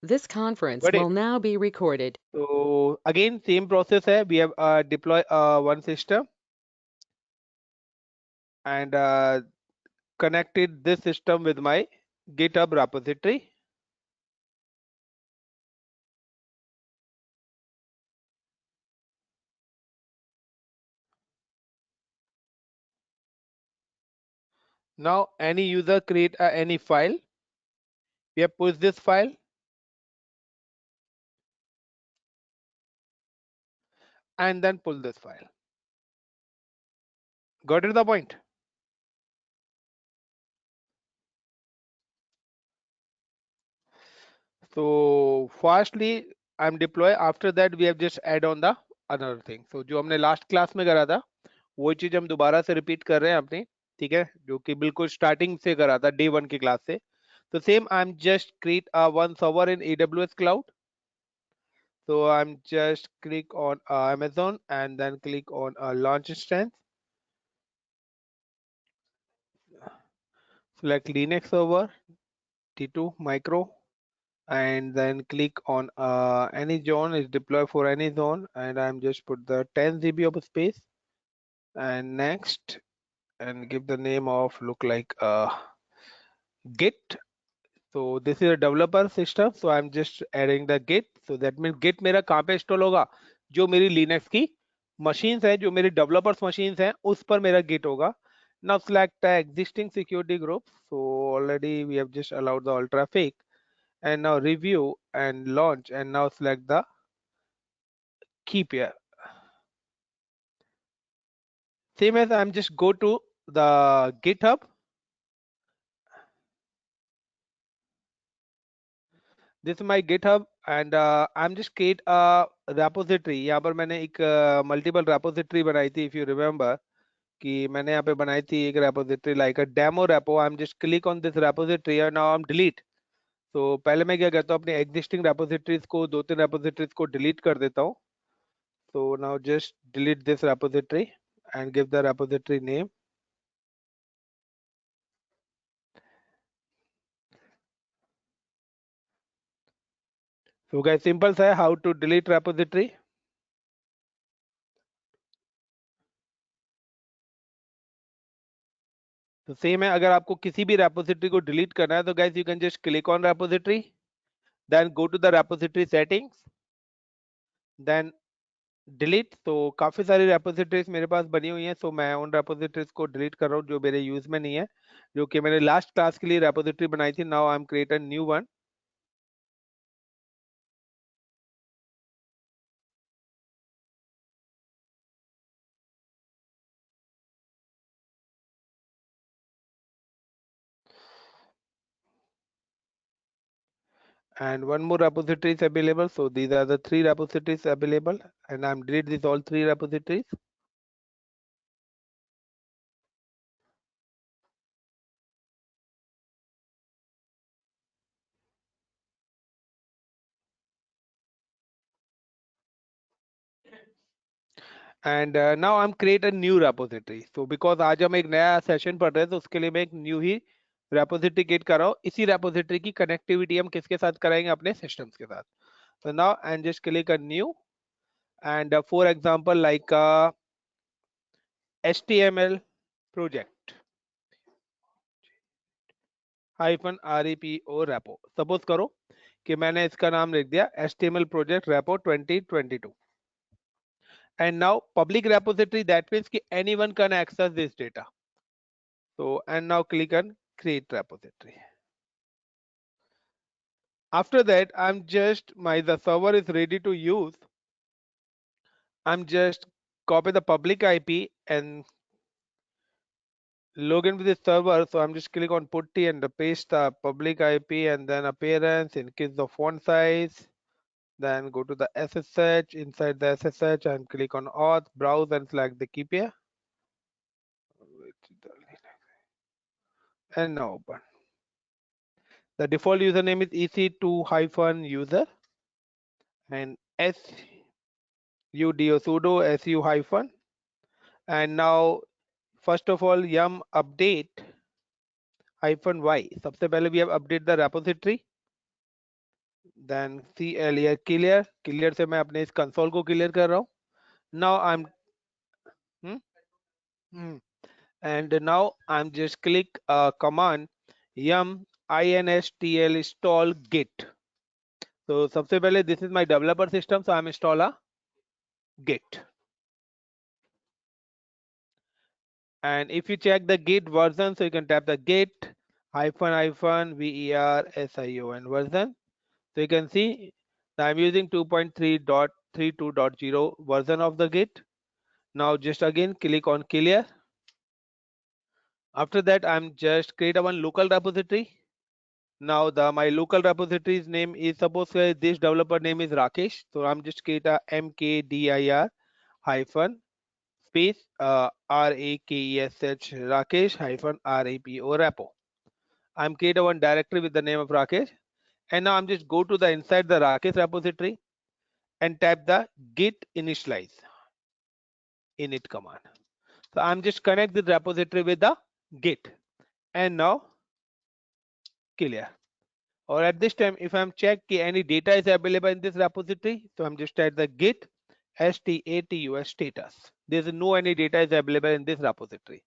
This conference Got it? will now be recorded. So again, same process है. We have deploy one system and connected this system with my GitHub repository. Now any user create any file. We have pushed this file and then pull this file. Got it the point? So firstly, I'm deploy. After that, we have just add on the another thing. So जो हमने last class में करा था, वो चीज हम दोबारा से repeat कर रहे हैं अपनी, ठीक है? जो कि बिल्कुल starting से करा था day 1 की class से. So same, I'm just create a one server in AWS cloud. So I'm just click on Amazon and then click on launch instance. Select Linux server, T2 micro, and then click on any zone is deploy for any zone, and I'm just put the 10 GB of space and next and give the name of look like Git. So this is a developer system, so I'm just adding the Git. So that means Git मेरा कहाँ पे install होगा? जो मेरी Linux की machines है, जो मेरी developers machines हैं, उस पर मेरा Git होगा. Now select the existing security group. So already we have just allowed the all traffic, and now review and launch, and now select the keep here. Same as I'm just go to the GitHub. This is my GitHub and I'm just create a repository. यहाँ पर मैंने एक multiple repository बनाई थी if you remember कि मैंने यहाँ पे बनाई थी एक repository like a demo repo. I'm just click on this repository and now I'm delete. तो पहले मैं क्या करता हूँ अपने existing repositories को दो तीन repositories को delete कर देता हूँ. So now just delete this repository and give the repository name. So guys, simple सा है how to delete repository. तो सेम है अगर आपको किसी भी repository को delete करना है तो guys you can just click on repository, then go to the repository settings, then delete. तो काफी सारी repositories मेरे पास बनी हुई हैं, so मैं उन repositories को delete कर रहा हूँ जो मेरे यूज में नहीं है, जो कि मैंने लास्ट क्लास के लिए repository बनाई थी. Now I'm create a new one. And one more repository is available, so these are the three repositories available, and I'm delete these all three repositories. And now I'm create a new repository. So because आज हम एक नया session पढ़ रहे हैं तो उसके लिए मैं एक न्यू ही repository create कर रहा हूँ. इसी repository की connectivity हम किसके साथ कराएंगे? अपने systems के साथ. So now and just click a new and for example like HTML project hyphen repo repo. Suppose करो कि मैंने इसका नाम लिख दिया HTML project repo 2022. And now public repository, that means कि anyone can access this data. So and now click on create repository. After that, I'm just the server is ready to use. I'm just copy the public IP and log in with the server. So I'm just click on putty and paste the public IP and then appearance, increase the font size. Then go to the SSH. Inside the SSH, and click on auth, browse and select the keep here. And now open. The default username is ec2-user and sudo su hyphen. And now first of all yum update hyphen y. सबसे पहले we have update the repository. Then clear clear clear से मैं अपने इस console को clear कर रहा हूँ. Now I'm hmm, and now I'm just click command yum instll install git. So सबसे पहले this is my developer system, so I'm install a git. And if you check the git version, so you can tap the git hyphen version version. So you can see I'm using 2.3.32.0 version of the git. Now just again click on clear. After that, I'm just create a one local repository. Now my local repository's name is, suppose this developer name is Rakesh, so I'm just create a mkdir hyphen space rakesh Rakesh hyphen rapo repo. I'm create a one directory with the name of Rakesh, and now I'm just go to the inside the Rakesh repository and tap the git initialize init command. So I'm just connect the repository with the git, and now clear. Or at this time, if I'm check any data is available in this repository, so I'm just type the git status status. There's no any data is available in this repository.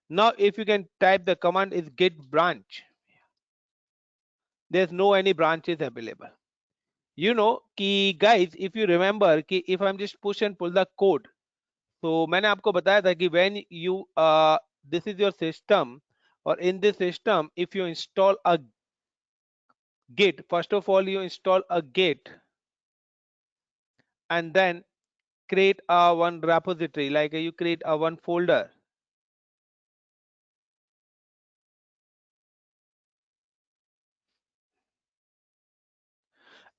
Now if you can type the command is git branch, there's no any branches available. You know कि guys, if you remember कि if I'm just push and pull the code, so मैंने आपको बताया था कि when you this is your system, or in this system if you install a git, first of all you install a git and then create a one repository, like you create a one folder.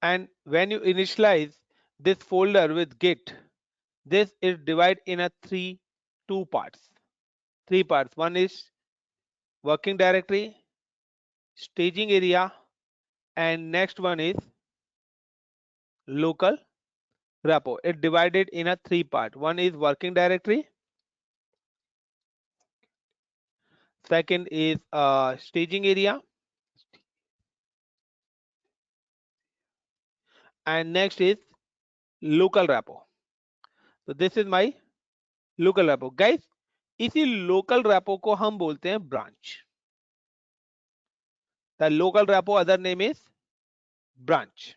And when you initialize this folder with git, this is divided in a two parts. One is working directory, staging area, and next one is local repo. It divided in a three part. One is working directory, second is staging area, and next is local repo. So this is my local repo. Guys, इसी local repo को हम बोलते हैं branch. The local repo other name is branch.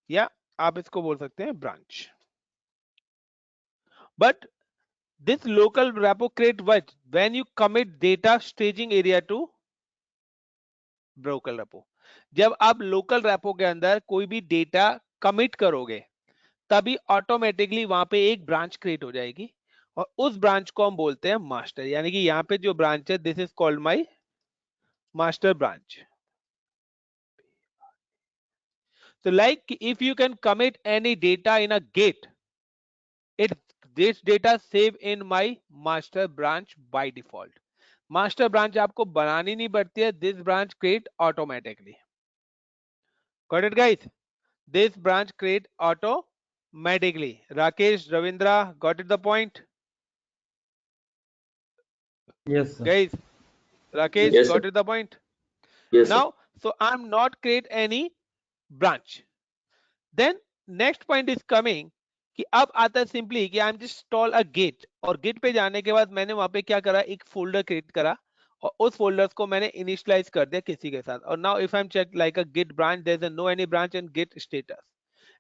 या आप इसको बोल सकते हैं branch. But this local repo create what? When you commit data staging area to local repo. जब आप local repo के अंदर कोई भी data commit करोगे, तभी ऑटोमेटिकली वहां पे एक ब्रांच क्रिएट हो जाएगी और उस ब्रांच को हम बोलते हैं मास्टर. यानी कि यहाँ पे जो ब्रांच है, this is called my master branch. So like if you can commit any data in a git, this data save in my master branch by default. Master branch आपको बनानी नहीं पड़ती है. This branch create automatically. Got it guys? This branch create automatically. Rakesh, Ravindra, got it the point? Yes, sir. Guys, Rakesh, Yes, got sir. it the point? Yes, sir. Now, so I'm not create any branch. Then next point is coming कि अब आता है simply कि I am just install a git, और git पे जाने के बाद मैंने वहां पे क्या करा, एक फोल्डर क्रिएट करा और उस फोल्डर्स को मैंने इनिशियलाइज कर दिया किसी के साथ. और now if I am check like a git branch, there is no any branch in git status.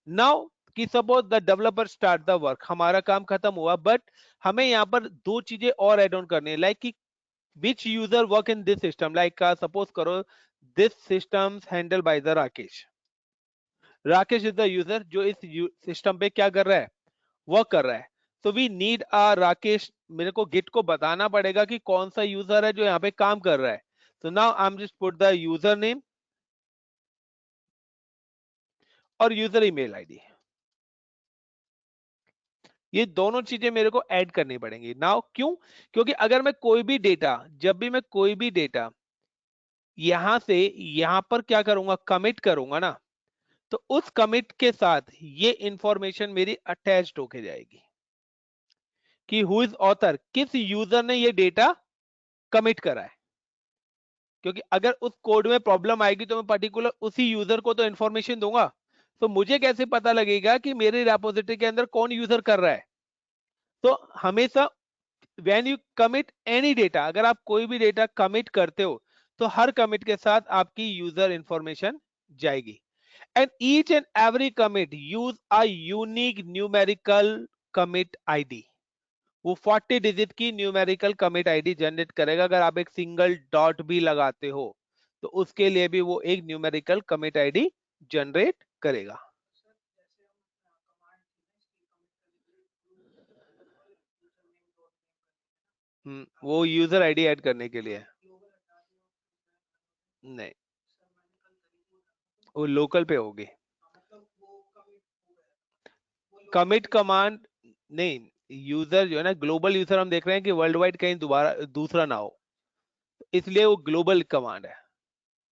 Now कि suppose the developer start the work, हमारा काम खत्म हुआ, बट हमें यहाँ पर दो चीजें और एड ऑन करनी है. लाइक कि which user work in this system, like suppose करो this systems handled by the Rakesh is the user जो इस सिस्टम पे क्या कर रहा है, वर्क कर रहा है. so we need a Rakesh. मेरे को गिट को बताना पड़ेगा कि कौन सा यूजर है जो यहाँ पे काम कर रहा है. so now I'm just put the user name और यूजर ईमेल आईडी. ये दोनों चीजें मेरे को ऐड करनी पड़ेंगी. नाउ क्यों? क्योंकि अगर मैं कोई भी डेटा, जब भी मैं कोई भी डेटा यहां से यहां पर क्या करूंगा, कमिट करूंगा ना, तो उस कमिट के साथ ये इंफॉर्मेशन मेरी अटैच्ड होके जाएगी कि हु इज ऑथर, किस यूजर ने ये डेटा कमिट करा है. क्योंकि अगर उस कोड में प्रॉब्लम आएगी तो मैं पर्टिकुलर उसी यूजर को तो इंफॉर्मेशन दूंगा। तो मुझे कैसे पता लगेगा कि मेरे रेपोजिटरी के अंदर कौन यूजर कर रहा है? तो हमेशा when you commit any data, अगर आप कोई भी डेटा कमिट करते हो तो हर कमिट के साथ आपकी यूजर इंफॉर्मेशन जाएगी। And each and every commit use a unique numerical commit ID. वो 40 डिजिट की न्यूमेरिकल कमिट आईडी जनरेट करेगा। अगर आप एक सिंगल डॉट भी लगाते हो तो उसके लिए भी वो एक न्यूमेरिकल कमिट आईडी जनरेट करेगा। वो यूजर आईडी ऐड करने के लिए। नहीं, वो लोकल पे होगी। कमिट कमांड नहीं, यूजर जो है ना, ग्लोबल यूजर हम देख रहे हैं कि वर्ल्ड वाइड कहीं दोबारा दूसरा ना हो, इसलिए वो ग्लोबल कमांड है।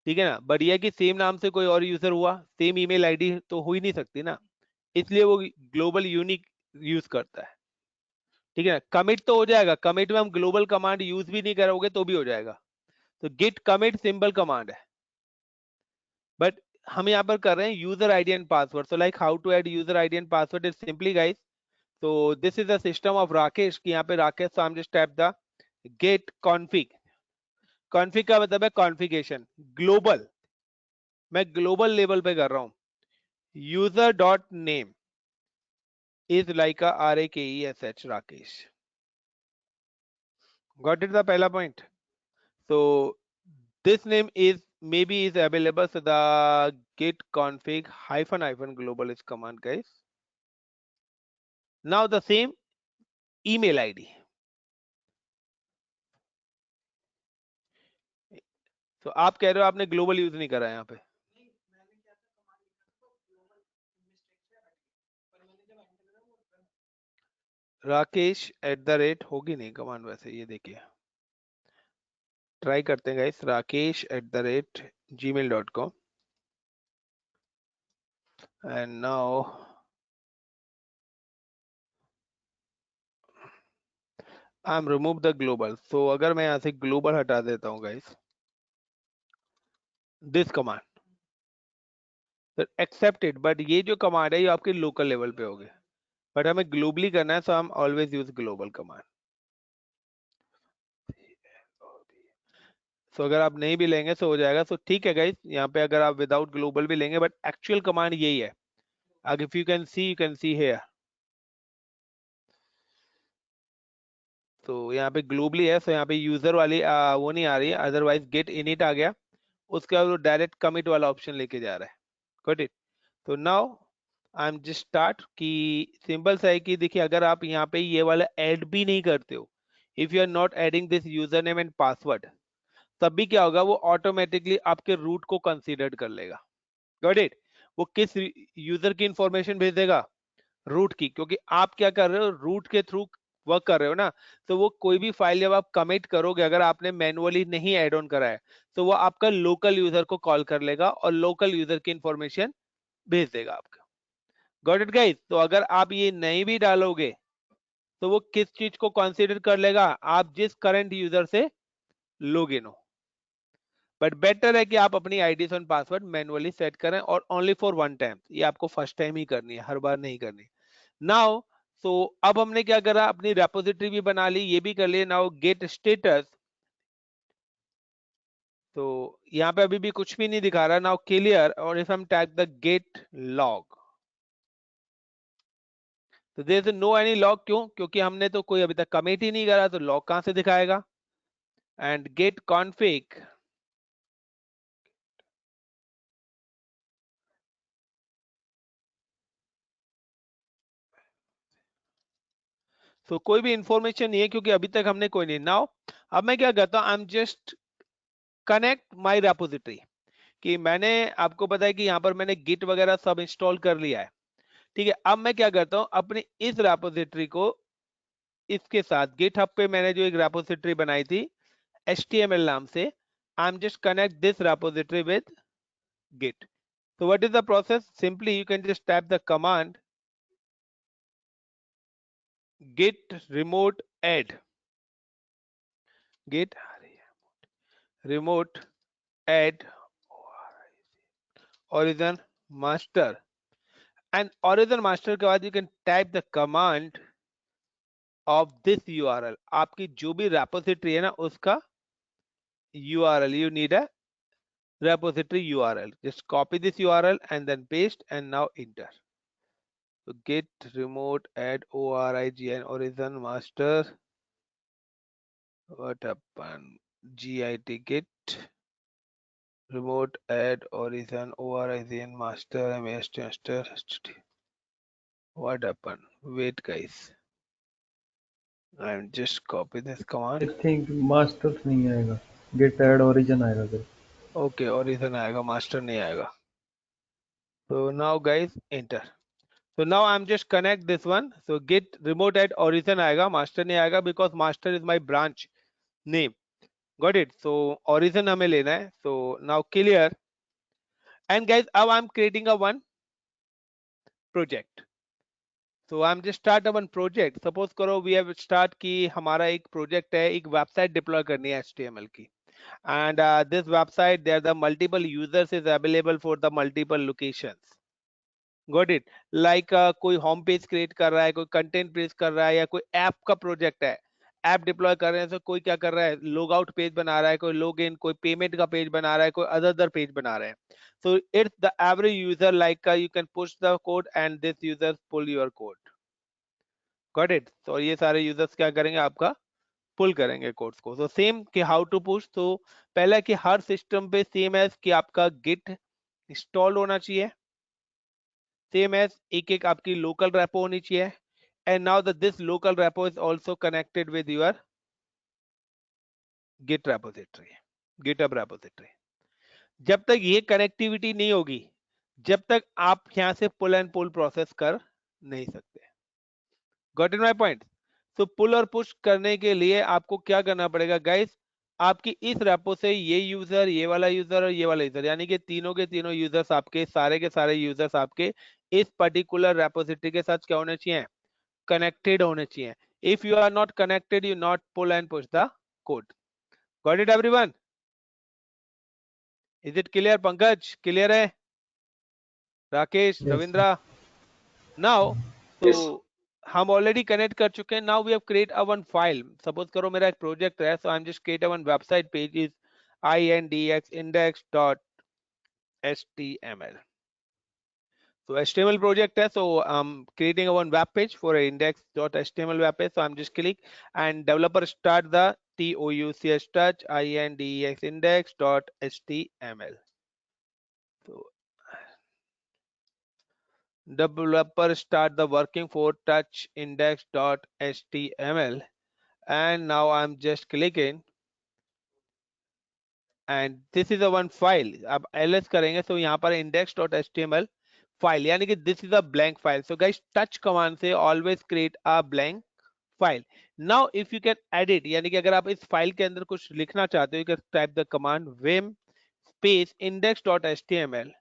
ठीक है ना, बढ़िया कि सेम नाम से कोई और यूजर हुआ, सेम ईमेल आईडी तो हो ही नहीं सकती ना, इसलिए वो ग्लोबल यूनिक यूज करता है। ठीक है ना, कमिट तो हो जाएगा, कमिट में हम ग्लोबल कमांड यूज भी नहीं करोगे तो भी हो जाएगा। तो गिट कमिट सिंपल कमांड है, बट हम यहाँ पर कर रहे हैं user ID and password. So like how to add user ID and password is simply guys, so this is the system of Rakesh कि यहाँ पे Rakesh, so I'm just type the get config। config का मतलब है कॉन्फ़िगरेशन, ग्लोबल, मैं global level पे कर रहा हूँ। User dot name is like RAKESH Rakesh. Got it the पहला point. so this name is maybe is available, so the git config hyphen hyphen global is command guys। now the same email id, so आप कह रहे हो आपने global use नहीं करा है यहाँ पे। rakesh@ होगी नहीं कमांड वैसे, ये देखिए ट्राई करते हैं guys, rakesh@gmail.com and now I am remove the global. So अगर मैं यहाँ से ग्लोबल हटा देता हूँ guys, this command accepted, but ये जो कमांड है ये आपके लोकल लेवल पे होगी, बट हमें ग्लोबली करना है, सो हम ऑलवेज यूज ग्लोबल कमांड। सो अगर आप नहीं भी लेंगे तो हो जाएगा। सो ठीक है गाइस, यहाँ पे अगर आप विदाउट ग्लोबल भी लेंगे, बट एक्चुअल कमांड यही है। अगर if you can see here, तो यहाँ पे ग्लोबली है, सो यहाँ पे यूजर वाली वो नहीं आ रही है, अदरवाइज गेट इनिट आ गया, उसके बाद वो डायरेक्ट कमिट वाला ऑप्शन लेके जा रहा है। Got it. तो now I am just start कि सिंपल सा है कि देखिए अगर आप यहाँ पे ये वाला ऐड भी नहीं करते हो, if you are not adding this user name and password, तब भी क्या होगा, वो ऑटोमेटिकली आपके रूट को कंसीडर कर लेगा। Got it. वो किस यूजर की इंफॉर्मेशन भेज देगा, रूट की, क्योंकि आप क्या कर रहे हो, रूट के थ्रू वर्क कर रहे हो ना। तो वो कोई भी फाइल जब आप कमिट करोगे, अगर आपने मैनुअली नहीं ऐड ऑन करा है, तो वो आपका लोकल यूजर को कॉल कर लेगा और लोकल यूजर की इंफॉर्मेशन भेज देगा आपका। Got it guys. तो अगर आप ये नहीं भी डालोगे तो वो किस चीज को कंसीडर कर लेगा, आप जिस करंट यूजर से लॉग इन हो। बट बेटर है कि आप अपनी आईडी और पासवर्ड मैनुअली सेट करें, और ओनली फॉर वन टाइम, ये आपको फर्स्ट टाइम ही करनी है, हर बार नहीं करनी। नाउ सो अब हमने क्या करा, अपनी रेपोजिटरी भी बना ली, ये भी कर लिए। नाउ गेट स्टेटस, तो यहाँ पे अभी भी कुछ भी नहीं दिखा रहा। नाउ क्लियर, और इफ हम टैग द गेट लॉग, तो there is no any log. क्यों? क्योंकि हमने तो कोई अभी तक कमिट ही नहीं करा, तो लॉग कहां से दिखाएगा। एंड गेट कॉन्फिग, तो कोई भी इंफॉर्मेशन नहीं है क्योंकि अभी तक हमने कोई नहीं। नाउ अब मैं क्या करता हूं, आई am just connect my repository, कि मैंने आपको पता है कि यहाँ पर मैंने गिट वगैरह सब इंस्टॉल कर लिया है। ठीक है, अब मैं क्या करता हूँ, अपनी इस रेपोजिटरी को इसके साथ गिटहब पे मैंने जो एक रेपोजिटरी बनाई थी HTML नाम से, आई am just connect this repository with git। so what is the process, simply you can just type the command git remote add, git remote add origin master, and origin master के बाद you can type the command of this URL. आपकी जो भी repository है ना उसका URL, you need a repository URL. Just copy this URL and then paste and now enter. So git remote add origin origin master. What happened? Git git remote add origin master master. What happened? Wait guys, I'm just copy this I command. Think masters नहीं आएगा, gate add origin आएगा फिर। Okay, origin आएगा, master नहीं आएगा. So now guys enter. So now I'm just connect this one. So git remote add origin आएगा, master नहीं आएगा because master is my branch name. Got it? So origin हमें लेना है. So now clear. And guys, now I'm creating a one project. So I'm just start a one project. Suppose करो we have start कि हमारा एक project है, एक website deploy करनी है HTML की. And this website there the multiple users is available for the multiple locations. Got it? Like कोई होम पेज क्रिएट कर रहा है, कोई कंटेंट पेज कर रहा है, या कोई ऐप का प्रोजेक्ट है, ऐप डिप्लॉय कर रहे हैं, तो कोई क्या कर रहा है, लॉग आउट पेज बना रहा है, कोई लॉग इन, कोई पेमेंट का पेज बना रहा है, कोई अदर पेज बना रहा है. So it's the every user like you can push the code and this users pull your code. Got it? So ये सारे users क्या करेंगे, आपका पुल करेंगे कोड्स को. So सेम कि हाउ टू पुश. तो पहला कि हर सिस्टम पे सेम एज कि आपका गिट इंस्टॉल होना चाहिए, सेम एज एक एक आपकी लोकल रेपो होनी चाहिए. And now that this local repo is also connected with your git repository, GitHub repository. जब तक ये कनेक्टिविटी नहीं होगी, जब तक आप यहां से पुल एंड पुल प्रोसेस कर नहीं सकते. Got it my point? तो पुल और पुश करने के लिए आपको क्या करना पड़ेगा गाइस, आपकी इस रेपो से ये यूजर, ये वाला यूजर और ये वाला यूजर, यानी कि तीनों के तीनों यूजर्स आपके, सारे के सारे यूजर्स आपके इस पर्टिकुलर रेपोजिटरी के साथ क्या होने चाहिए, connected होने चाहिए. If you are not connected, you not pull and push the code. Got it everyone? Is it clear? Pankaj, clear है? Rakesh, yes Ravindra? Now, Yes. so हम ऑलरेडी कनेक्ट कर चुके हैं. Now we have create a one file. Suppose करो मेरा एक project है, so I am just create a one website page is index.html. So HTML project है, so I'm creating a one web page for a index.html web page. So I'm just click and developer start the touch touch index index.html. So developer start the working for touch index.html, and now I'm just clicking and this is a one file. अब ls करेंगे, so यहाँ पर index.html file, यानी कि this is a blank file. So guys, touch command से always create a blank file. Now if you can edit, यानी कि अगर आप इस फाइल के अंदर कुछ लिखना चाहते हो, you can type the command vim space index.html,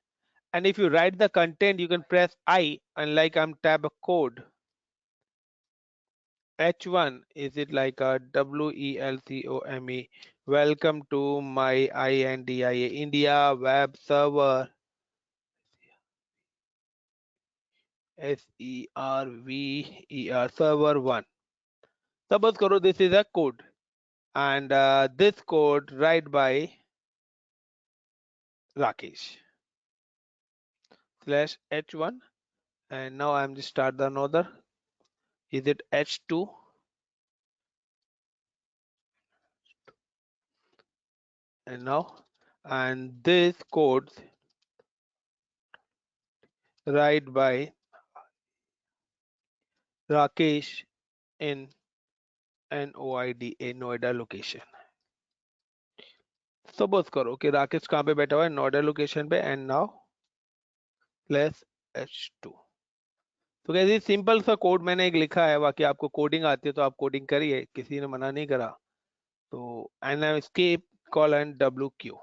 and if you write the content you can press I, and like I'm tab a code h1, is it like a welcome, welcome to my INDIA India web server server server 1. Suppose karo this is a code, and this code write by Rakesh /h1, and now I'm just start the another, is it h2, and now, and this code write by Rakesh in NOIDA Noida location. Suppose करो कि राकेश कहाँ पे बैठा हुआ है, Noida location पे, and now /h2. तो कैसे सिंपल सा कोड मैंने एक लिखा है, बाकी आपको कोडिंग आती है तो आप कोडिंग करिए, किसी ने मना नहीं करा. तो एन एस्केप colon WQ,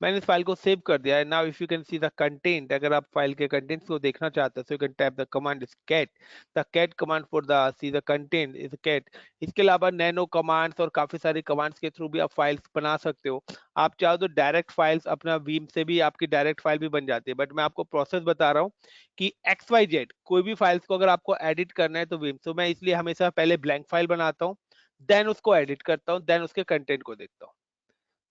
मैंने इस फाइल को सेव कर दिया है. Now if you can see the content, अगर आप फाइल के कंटेंट्स को देखना चाहते हो, so you can type the command is cat. The cat command for the see the content is cat. इसके अलावा नैनो कमांड्स और काफी सारी कमांड्स के थ्रू भी आप फाइल्स बना सकते हो. आप चाहो तो डायरेक्ट फाइल्स अपना वीम से भी आपकी डायरेक्ट फाइल भी बन जाती है, बट मैं आपको प्रोसेस बता रहा हूँ कि XYZ कोई भी फाइल्स को अगर आपको एडिट करना है तो वीम, तो मैं इसलिए हमेशा पहले ब्लैंक फाइल बनाता हूँ, देन उसको एडिट करता हूँ, देन उसके कंटेंट को देखता हूँ.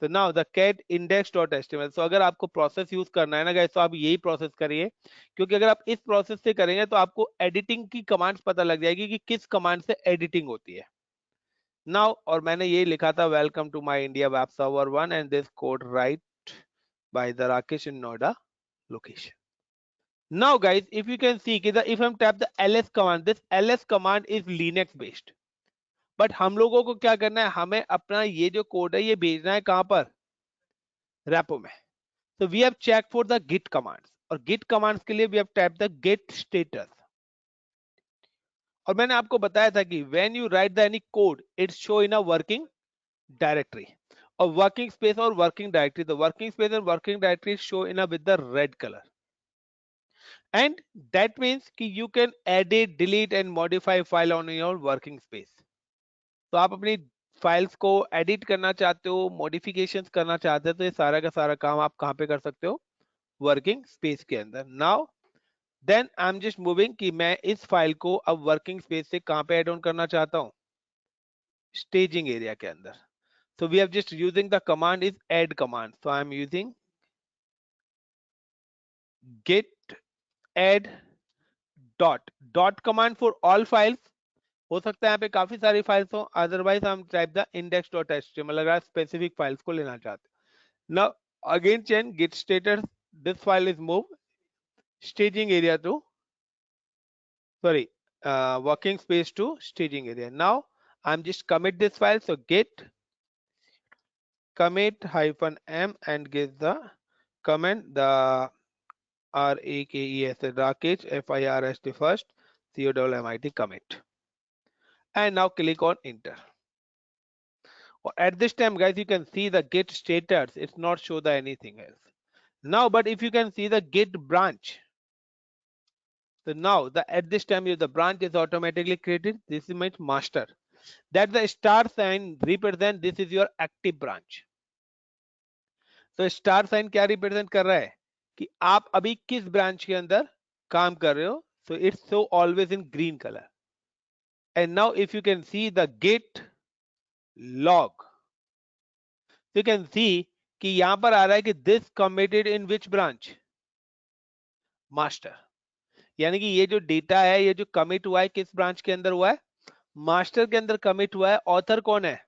तो नाउ द cat index.html. सो अगर आपको प्रोसेस यूज करना है ना गाइस, तो आप यही प्रोसेस करिए, क्योंकि अगर आप इस प्रोसेस से करेंगे तो आपको एडिटिंग की कमांड्स पता लग जाएगी कि किस कमांड से एडिटिंग होती है. नाउ और मैंने ये लिखा था welcome to my India web server 1 and this code write by the Rakesh in Noida location. Now guys, if you can see if I'm tap the ls command, this ls command is Linux based. But हम लोगों को क्या करना है, हमें अपना ये जो कोड है ये भेजना है कहां पर, रैपो में. So we have checked for the git commands, और git commands के लिए we have tapped the git status. और मैंने आपको बताया था कि when you write the any code it show in a working directory, और working space और working directory, the working space and working directory show in a with the red color, and that means कि you can edit, delete and modify file on your working space. तो आप अपनी files को edit करना चाहते हो, modifications करना चाहते हो, तो ये सारा का सारा काम आप कहां पे कर सकते हो, वर्किंग स्पेस के अंदर. Now then I am just moving कि मैं इस फाइल को अब वर्किंग स्पेस से कहां पे ऐड ऑन करना चाहता हूं, स्टेजिंग एरिया के अंदर. so we have just using the command is add command, so I am using git add dot command for all files. हो सकता है यहाँ पे काफी सारी फाइल्स हो, अदरवाइज हम टाइप द index.html अगर स्पेसिफिक फाइल्स को लेना चाहते हैं. now again change git status, this file is moved staging area to sorry working space to staging area. Now I'm just commit this file, so git commit hyphen m and give the comment the rakes Rakesh FIRST first COMMIT commit, and now click on enter. At this time guys, you can see the git status, it's not show the anything else now. But if you can see the git branch, so now at this time the branch is automatically created. This is my master, that the star sign represent this is your active branch. तो star sign क्या represent कर रहा है कि आप अभी किस branch के अंदर काम कर रहे हो. So it's show always in green colour. And now if you can see the git log, you can सी कि यहां पर आ रहा है कि this committed in which branch, master. यानी कि ये जो डेटा है, ये जो कमिट हुआ है किस ब्रांच के अंदर हुआ है, मास्टर के अंदर कमिट हुआ है. ऑथर कौन है,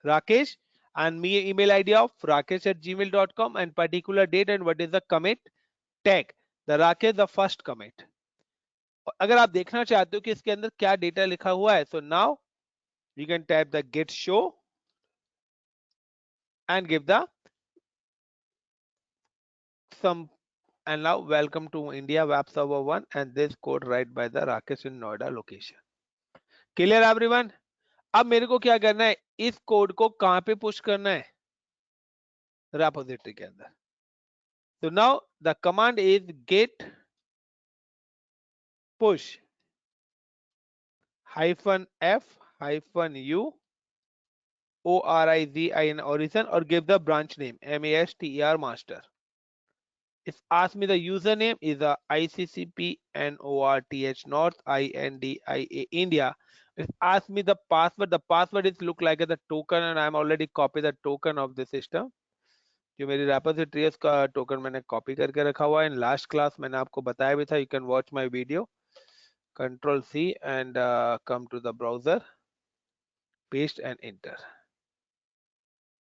Rakesh, and me email ID of rakesh@gmail.com and particular date and what is the commit tag, the Rakesh the first commit. अगर आप देखना चाहते हो कि इसके अंदर क्या डेटा लिखा हुआ है, so now you can type the git show and give the some, and now welcome to India web server 1 and this code right by the Rakesh in Noida location. Clear everyone? अब मेरे को क्या करना है, इस code को कहां पे पुश करना है, रेपोजिटरी के अंदर. So now the command is git push hyphen f hyphen u ORIZIN origin or give the branch name MASTER master. It asks me the username is a ICCP NORTH North INDIA India. It asks me the password. The password is look like the token and I'm already copy the token of the system. जो मेरी repository है उसका token मैंने copy करके रखा हुआ है. In last class मैंने आपको बताया भी था. You can watch my video. Control C and come to the browser, paste and enter.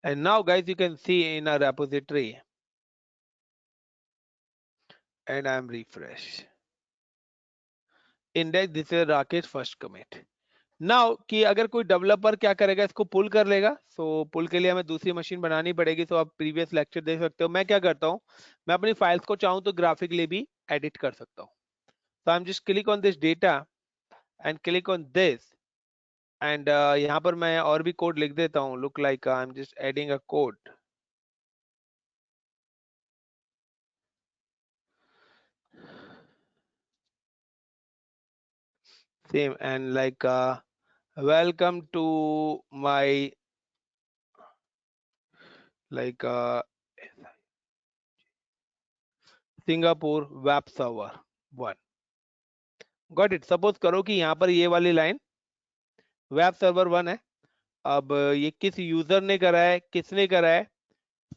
And now guys, you can see in a repository and I'm refresh index, this is Rakesh first commit. Now कि अगर कोई developer क्या करेगा, इसको पुल कर लेगा. सो पुल के लिए हमें दूसरी मशीन बनानी पड़ेगी. सो आप प्रीवियस लेक्चर देख सकते हो. मैं क्या करता हूँ, मैं अपनी फाइल्स को चाहूँ तो ग्राफिकली भी एडिट कर सकता हूँ. so I'm just click on this data and click on this and यहाँ पर मैं और भी कोड लिख देता हूँ. look like I'm just adding a code. same, and like welcome to my like Singapore web server 1. Got it. Suppose करो कि यहाँ पर ये वाली लाइन वेब सर्वर 1 है। अब ये किस यूजर ने करा है, किसने करा है,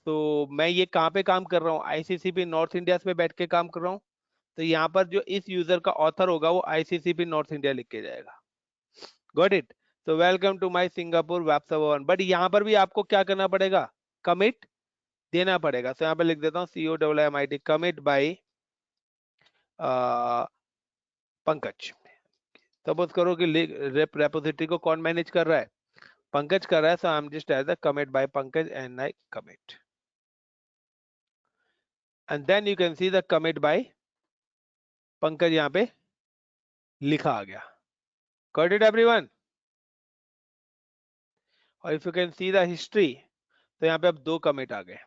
तो मैं ये कहाँ पे काम कर रहा हूँ, आईसीसीपी नॉर्थ इंडिया पे बैठ के काम कर रहा हूँ। तो यहाँ पर जो इस यूजर का ऑथर होगा वो आईसीसीपी नॉर्थ इंडिया लिख के जाएगा। Got it. तो welcome to my Singapore web server 1। बट यहाँ पर भी आपको क्या करना पड़ेगा, कमिट देना पड़ेगा। तो यहाँ पे लिख देता हूँ COMMIT commit by Pankaj. Suppose करो कि रेपोजिटरी को कौन मैनेज कर रहा है, पंकज कर रहा है। So I am just as the commit by Pankaj and I commit, and then you can see the commit by Pankaj यहाँ पे लिखा आ गया। Got it everyone? और if you can see the history, तो यहाँ पे अब 2 कमिट आ गए,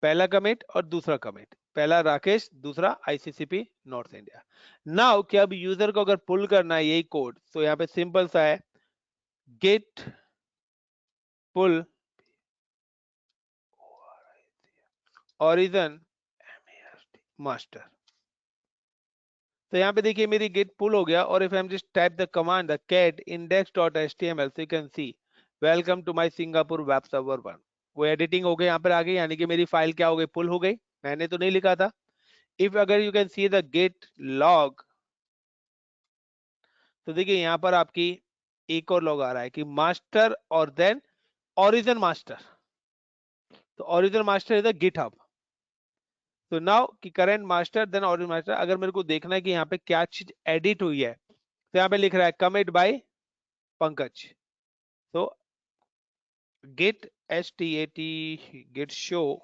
पहला कमिट और दूसरा कमिट। पहला राकेश, दूसरा आईसीसीपी नॉर्थ इंडिया। नाउ कि अब यूजर को अगर पुल करना है यही कोड, तो यहाँ पे सिंपल सा है, गेट पुल ओरिजिन मास्टर। तो यहाँ पे देखिए मेरी गेट पुल हो गया। और if I am just type the command the cat index.html, so you can see welcome to my Singapore web server 1, वो एडिटिंग हो गई यहाँ पर आ गई, यानी कि मेरी फाइल क्या हो गई, पुल हो गई। मैंने तो नहीं लिखा था। इफ अगर you can see the git log, तो देखिए यहाँ पर आपकी एक और लॉग आ रहा है कि मास्टर और देन ओरिजिन मास्टर। तो origin master is the GitHub. तो नाउ कि current master then origin master. अगर मेरे को देखना है कि यहाँ पे क्या चीज एडिट हुई है, तो यहाँ पे लिख रहा है कमिट बाय पंकज। तो git stat git show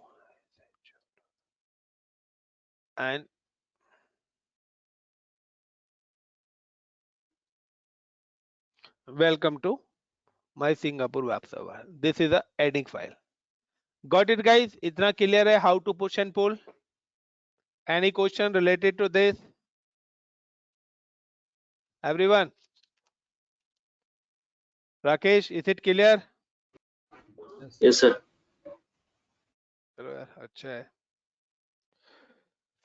and welcome to my Singapore web server. This is a adding file. Got it guys? इतना clear है how to push and pull? Any question related to this? Everyone? Rakesh, is it clear? Yes, sir. चलो यार, अच्छा है।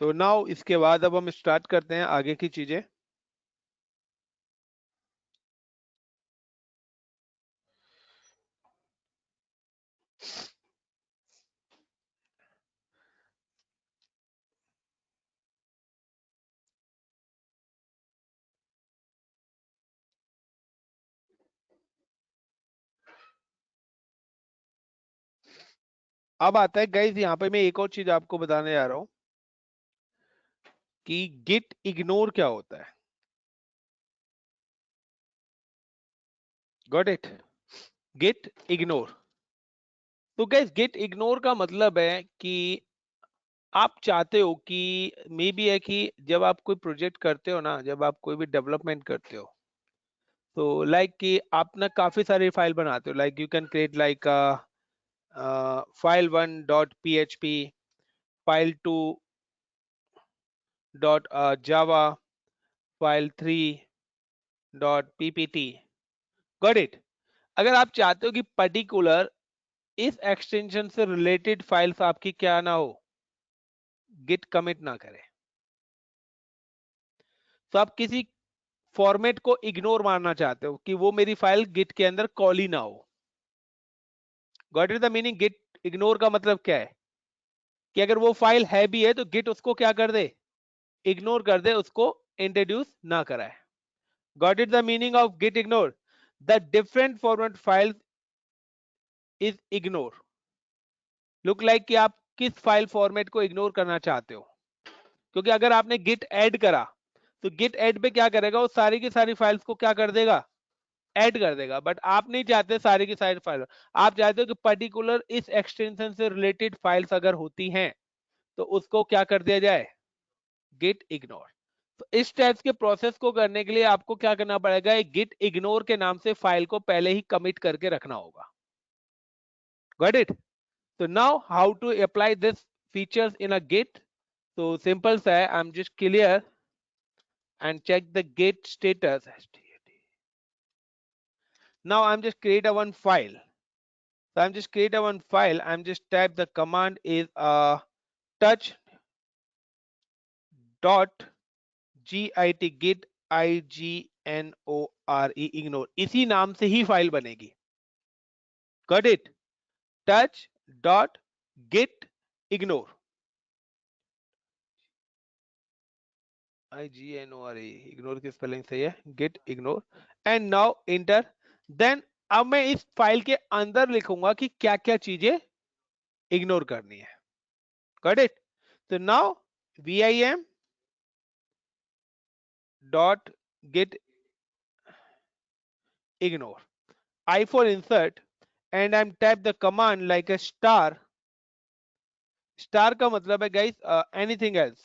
तो now इसके बाद अब हम स्टार्ट करते हैं आगे की चीजें। अब आता है गाइस, यहाँ पे मैं एक और चीज आपको बताने जा रहा हूं कि गिट इग्नोर क्या होता है। Got it? Git ignore. तो गाइस गिट इग्नोर का मतलब है कि आप चाहते हो कि मे बी है कि जब आप कोई प्रोजेक्ट करते हो ना, जब आप कोई भी डेवलपमेंट करते हो, तो लाइक कि आप ना काफी सारी फाइल बनाते हो। Like you can create like file1.php, file2.java, file3.ppt। Got it? अगर आप चाहते हो कि पर्टिकुलर इस एक्सटेंशन से रिलेटेड फाइल्स आपकी क्या ना हो, गिट कमिट ना करे, तो आप किसी फॉर्मेट को इग्नोर मारना चाहते हो कि वो मेरी फाइल गिट के अंदर कॉल ही ना हो। Got it the meaning? Git ignore का मतलब क्या है कि अगर वो फाइल है भी है तो गिट उसको क्या कर दे, इग्नोर कर दे, उसको इंट्रोड्यूस ना कराए। Got it the meaning of git ignore? The different format file is ignore. Look like कि आप किस फाइल फॉर्मेट को इग्नोर करना चाहते हो, क्योंकि अगर आपने गिट ऐड करा तो गिट ऐड पे क्या करेगा, वो सारी की सारी फाइल्स को क्या कर देगा, ऐड कर देगा। बट आप नहीं चाहते सारी की सारी फाइल, आप चाहते हो कि पर्टिकुलर इस एक्सटेंशन से रिलेटेड फाइल्स अगर होती हैं तो उसको क्या कर दिया जाए, गिट इग्नोर। तो इस टाइप के प्रोसेस को करने के लिए आपको क्या करना पड़ेगा, एक गिट इग्नोर के नाम से फाइल को पहले ही कमिट करके रखना होगा। Got it? तो now how to apply this features in a git? तो सिंपल सा है, I am just clear and check the git status. Now I'm just create a one file. So I'm just create a one file. I'm just type the command is touch dot git git ignore ignore. इसी नाम से ही file बनेगी. Got it? Touch dot git ignore. ignore ignore की spelling सही है. Git ignore and now enter. Then अब मैं इस फाइल के अंदर लिखूंगा कि क्या क्या चीजें इग्नोर करनी है. Got it? So now vim dot git ignore. I for insert and I'm type the command like a star. Star का मतलब है guys anything else.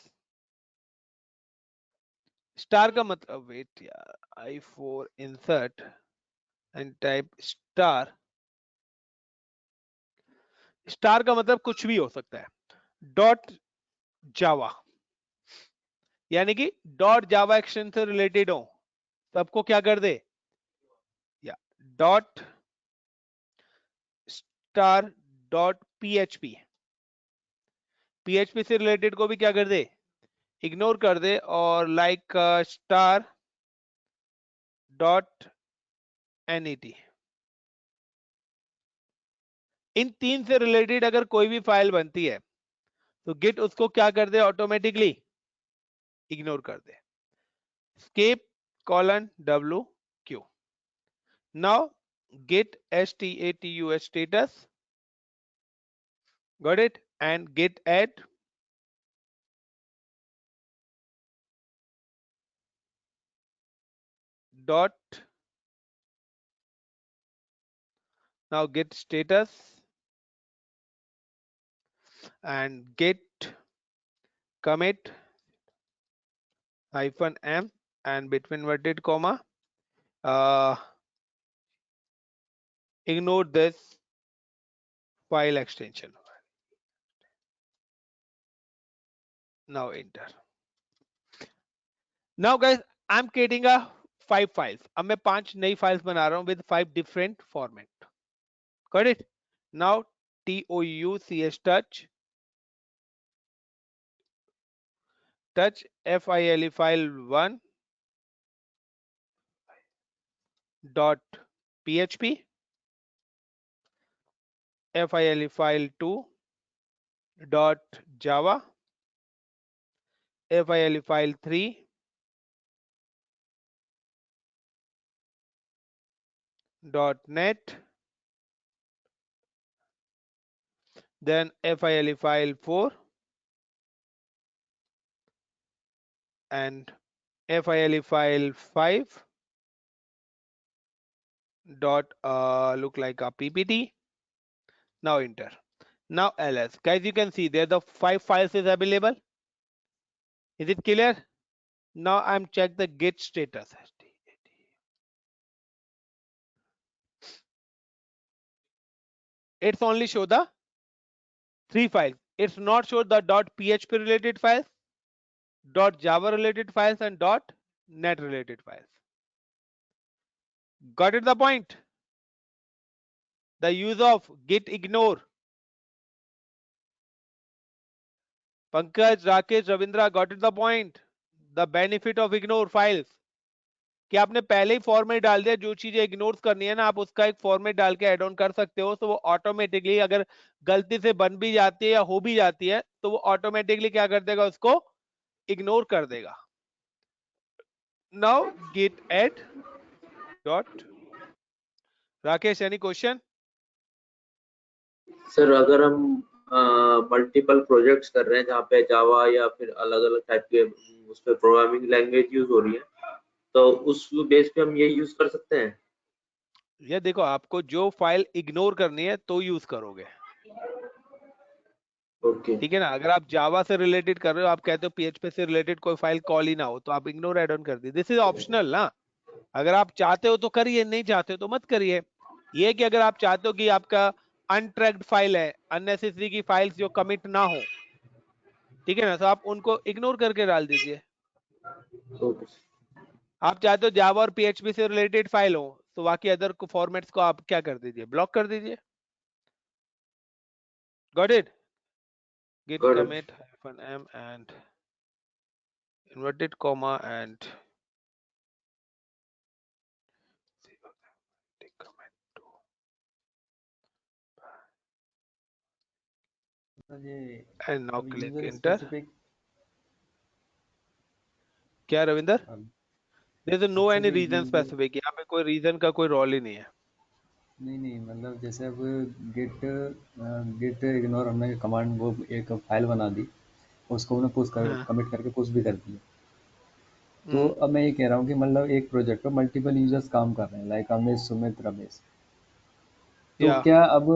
Star का मतलब wait यार I for insert and type star. Star का मतलब कुछ भी हो सकता है. Dot Java यानी कि डॉट जावा एक्सटेंशन से रिलेटेड हो सबको क्या कर दे या dot star dot PHP PHP से रिलेटेड को भी क्या कर दे इग्नोर कर दे और लाइक स्टार डॉट एनईटी. इन तीन से रिलेटेड अगर कोई भी फाइल बनती है तो गिट उसको क्या कर दे ऑटोमेटिकली इग्नोर कर दे. escape colon wq. Now git status status. Got it? And git add dot. Now git status and git commit -m and between inverted comma ignore this file extension. Now enter. Now guys I'm creating a 5 files. अब मैं 5 नई files बना रहा हूँ with 5 different format. Got it? Now touch touch file file 1 dot php file file 2 dot java file file 3 .NET, then file file 4 and file file 5 dot look like a ppt. Now enter. Now ls. Guys, you can see there the 5 files is available. Is it clear? Now I'm check the git status. It's only show the 3 files. It's not show the .php related files, .java related files and .NET related files. Got it the point? The use of git ignore. Pankaj, Rakesh, Ravindra, got it the point? The benefit of ignore files. कि आपने पहले ही format डाल दिया जो चीजें ignore करनी है ना आप उसका एक फॉर्मेट डाल के ऐड ऑन कर सकते हो तो वो ऑटोमेटिकली अगर गलती से बन भी जाती है या हो भी जाती है तो वो ऑटोमेटिकली क्या कर देगा उसको इग्नोर कर देगा. Now git add dot. Rakesh any question? Sir अगर हम मल्टीपल प्रोजेक्ट्स कर रहे हैं जहाँ पे जावा या फिर अलग अलग टाइप के उस पे प्रोग्रामिंग लैंग्वेज यूज हो रही है तो उस बेस पे हम ये यूज कर सकते हैं. ये देखो आपको जो फाइल इग्नोर करनी है तो यूज करोगे. ओके ठीक है ना. अगर आप जावा से रिलेटेड कर रहे हो आप कहते हो पीएचपी से रिलेटेड कोई फाइल कॉल ही ना हो तो आप इग्नोर ऐड ऑन कर दी. दिस इज ऑप्शनल ना. अगर आप चाहते हो तो करिए नहीं चाहते हो तो मत करिए. ये कि अगर आप चाहते हो कि आपका अनट्रैक्ड फाइल है अननेसेसरी की फाइल्स जो कमिट ना हो ठीक है ना तो आप उनको इग्नोर करके डाल दीजिए. ओके आप चाहते हो जावा और पीएचपी से रिलेटेड फाइल हो तो बाकी अदर फॉर्मेट्स को आप क्या कर दीजिए, ब्लॉक कर दीजिए. Got it. git Got it. commit -m and inverted comma and commit to ये and now अब click यूजर enter. स्पेसिफिक क्या रविंदर? There is no अच्छा any ये reason यूजर specific. यहाँ पे कोई रीजन का कोई रोल ही नहीं है. नहीं मतलब जैसे अब गिट गिट इग्नोर हमने कमांड वो एक फाइल बना दी, उसको हमने पुश कर हाँ. कमिट करके पुश भी कर दिया. तो हम्म, अब मैं ये कह रहा हूँ कि मतलब एक प्रोजेक्ट पे मल्टीपल यूजर्स काम कर रहे हैं, लाइक अमित, सुमित, रमेश. तो या क्या अब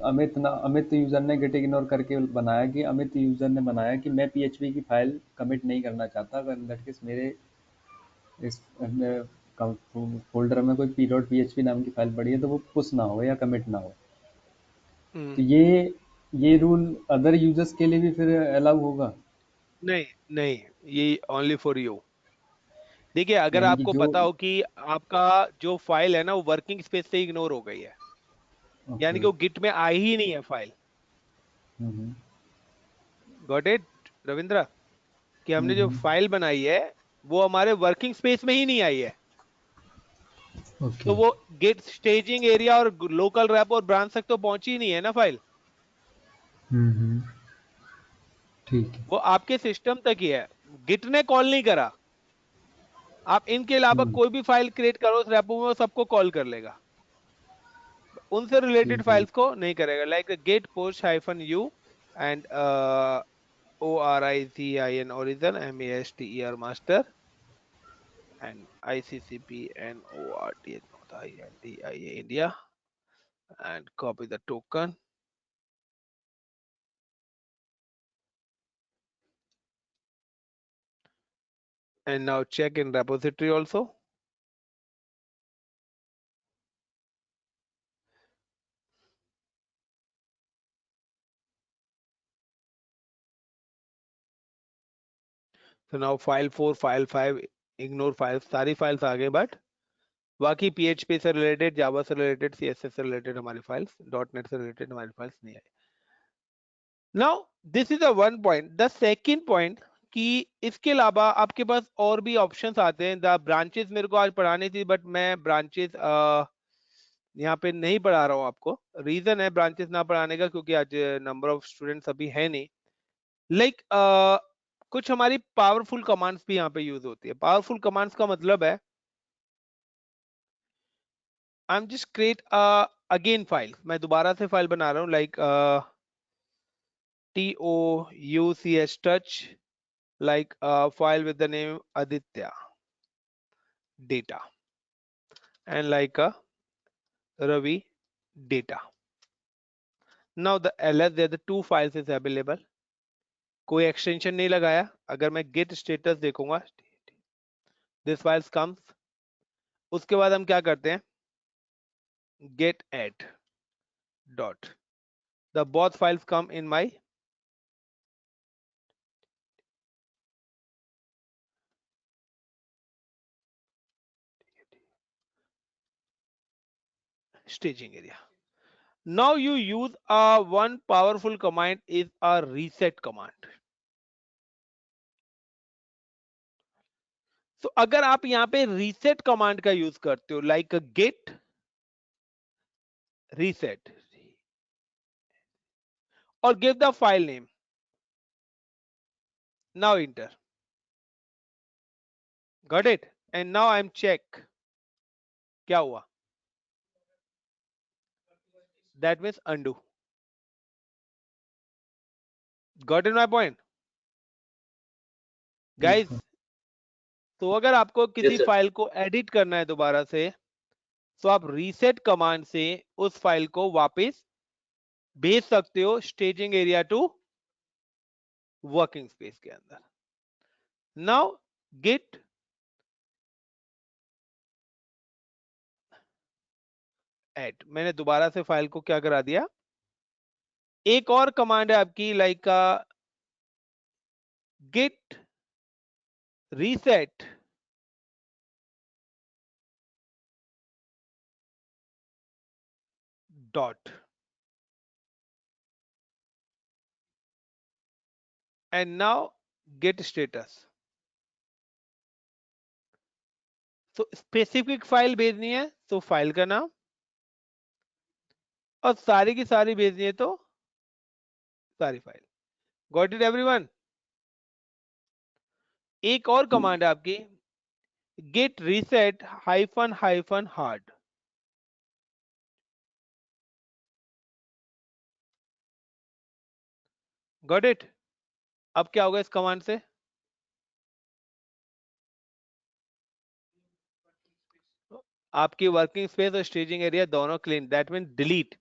अमित यूजर ने गिट इग्नोर करके बनाया कि अमित यूजर ने बनाया कि मैं पीएचपी की फाइल कमिट नहीं करना चाहता, अगर इन दैट केस मेरे इस फोल्डर में कोई p.php नाम की फाइल पड़ी है तो वो पुश ना हो या कमिट ना हो. तो ये रूल अदर यूजर्स के लिए भी फिर अलाउ होगा? नहीं नहीं, ये ओनली फॉर यू. देखिए अगर यानी कि आपको जो पता हो कि आपका जो फाइल है ना वो वर्किंग स्पेस से इग्नोर हो गई है, यानी ओके. कि वो गिट में आई ही नहीं है file. Hmm got it Ravindra? कि हमने जो हम्म फाइल बनाई है वो हमारे वर्किंग स्पेस में ही नहीं आई है, ओके. तो वो गिट स्टेजिंग एरिया और लोकल रैप और ब्रांच तक तो पहुंची ही नहीं है ना फाइल. हम्म. ठीक है. वो आपके सिस्टम तक ही है, गिट ने कॉल नहीं करा. आप इनके अलावा हम्म. कोई भी फाइल क्रिएट करो उस रेपो में वो सबको कॉल कर लेगा, उनसे रिलेटेड ठीक है. फाइल्स को नहीं करेगा. Like get push hyphen you and ORICIN origin MASTER master and ICCP NORTHINDIA India and copy the token and now check in repository also. So now file 4 file 5 ignore files, सारी files आ गए, but बाकी PHP से related, Java से related, CSS से related हमारी files, .NET से related हमारी फाइल्स नहीं आई. Now this is a one point. The second point कि इसके अलावा आपके पास और भी ऑप्शंस आते हैं. द ब्रांचेस मेरे को आज पढ़ानी थी बट मैं ब्रांचेस यहाँ पे नहीं पढ़ा रहा हूँ आपको. रीजन है ब्रांचेस ना पढ़ाने का क्योंकि आज नंबर ऑफ स्टूडेंट्स अभी है नहीं. लाइक कुछ हमारी पावरफुल कमांड्स भी यहाँ पे यूज होती है. पावरफुल कमांड्स का मतलब है I am just create again file, मैं दोबारा से फाइल बना रहा हूँ. Like TOUCH touch, like a file with the name Aditya data and like a Ravi data. Now the ls there the two files is available. कोई extension नहीं लगाया. अगर मैं git status देखूंगा this files comes. उसके बाद हम क्या करते हैं, get add dot the both files come in my staging area. Now you use a one powerful command is a reset command. तो अगर आप यहाँ पे रीसेट कमांड का यूज करते हो लाइक गेट रीसेट और give the file name, now enter, got it, and now I am check क्या हुआ, that means undo. Got in my point guys? तो अगर आपको किसी Yes, sir. फाइल को एडिट करना है दोबारा से तो आप रीसेट कमांड से उस फाइल को वापस भेज सकते हो staging area to working space के अंदर. नाउ गिट एड, मैंने दोबारा से फाइल को क्या करा दिया. एक और कमांड है आपकी like git reset dot. And now get status. तो स्पेसिफिक फाइल भेजनी है तो फाइल का नाम, और सारी की सारी भेजनी है तो सारी फाइल। Got it everyone? एक और कमांड है आपकी, git reset hyphen hyphen hard. Got it? अब क्या होगा इस कमांड से? आपकी वर्किंग स्पेस और स्टेजिंग एरिया दोनों clean, that mean delete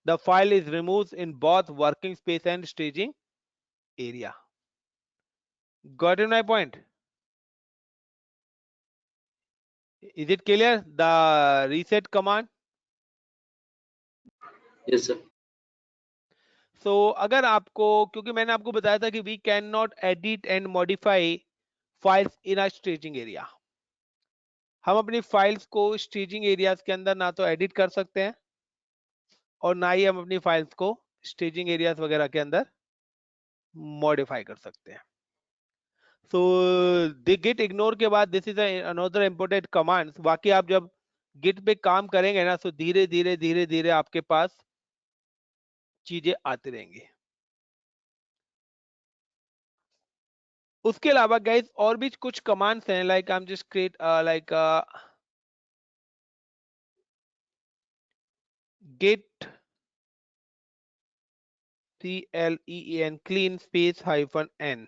the file is removed in both working space and staging area. Got it my point? Is it clear the reset command? Yes sir. So अगर आपको, क्योंकि मैंने आपको बताया था कि we can not edit and modify files in a staging area, हम अपनी फाइल्स को स्टेजिंग एरियाज के अंदर ना तो एडिट कर सकते हैं और ना ही हम अपनी फाइल्स को स्टेजिंग एरियाज वगैरह के अंदर मॉडिफाई कर सकते हैं। सो द गिट इग्नोर के बाद this is another important command. बाकी आप जब गिट पे काम करेंगे ना, तो धीरे धीरे धीरे धीरे आपके पास चीजें आती रहेंगी। उसके अलावा गाइस और भी कुछ कमांड्स हैं, like I am just create like git clean clean space hyphen n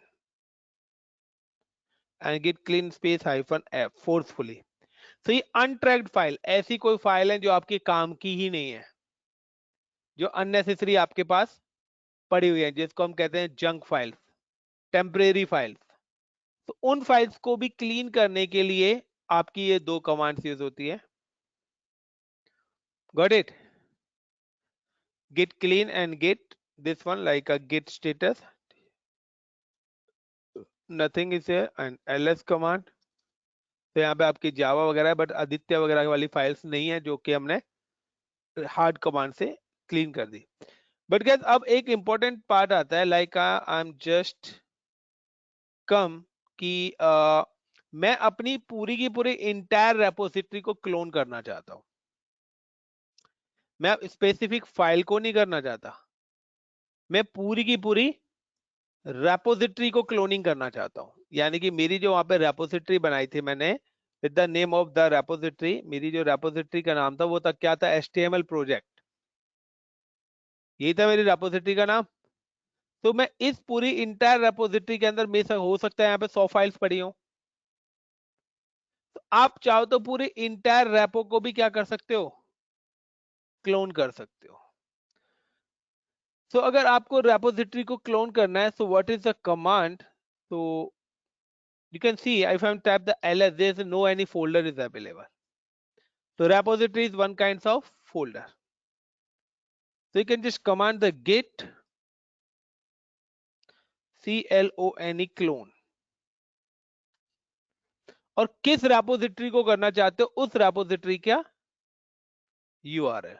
and git clean space hyphen f forcefully। तो ये अनट्रैक्ड फाइल, ऐसी कोई फाइल है जो आपके काम की ही नहीं है, जो अननेसेसरी आपके पास पड़ी हुई है, जिसको हम कहते हैं जंक फाइल्स, टेम्परेरी फाइल्स। तो उन फाइल्स को भी क्लीन करने के लिए आपकी ये दो कमांड्स यूज होती है। Got it? git clean and git this one like a git status, nothing is here, and ls command। तो यहाँ पे आपकी जावा वगैरह है, बट आदित्य वगैरह वाली फाइल्स नहीं है जो कि हमने हार्ड कमांड से क्लीन कर दी। बट गैस अब एक इंपॉर्टेंट पार्ट आता है, like I am just come कि मैं अपनी पूरी की पूरी इंटायर रेपोजिटरी को क्लोन करना चाहता हूं। मैं स्पेसिफिक फाइल को नहीं करना चाहता, मैं पूरी की पूरी रेपोजिटरी को क्लोनिंग करना चाहता हूं। यानी कि मेरी जो वहां पे रेपोजिटरी बनाई थी मैंने with the name of the repository, मेरी जो रेपोजिटरी का नाम था वो था क्या था, HTML प्रोजेक्ट, यही था मेरी रेपोजिटरी का नाम। तो मैं इस पूरी इंटायर रेपोजिटरी के अंदर मेरे हो सकता है यहाँ पे 100 फाइल्स पड़ी हो, तो आप चाहो तो पूरी इंटायर रेपो को भी क्या कर सकते हो, क्लोन कर सकते हो। सो अगर आपको रेपोजिटरी को क्लोन करना है, so what is the command? so you can see if I tap the ls, there is no any folder is available. So repository is one kind of folder, so you can just command the git clone clone, और किस repository को करना चाहते हो उस repository का URL।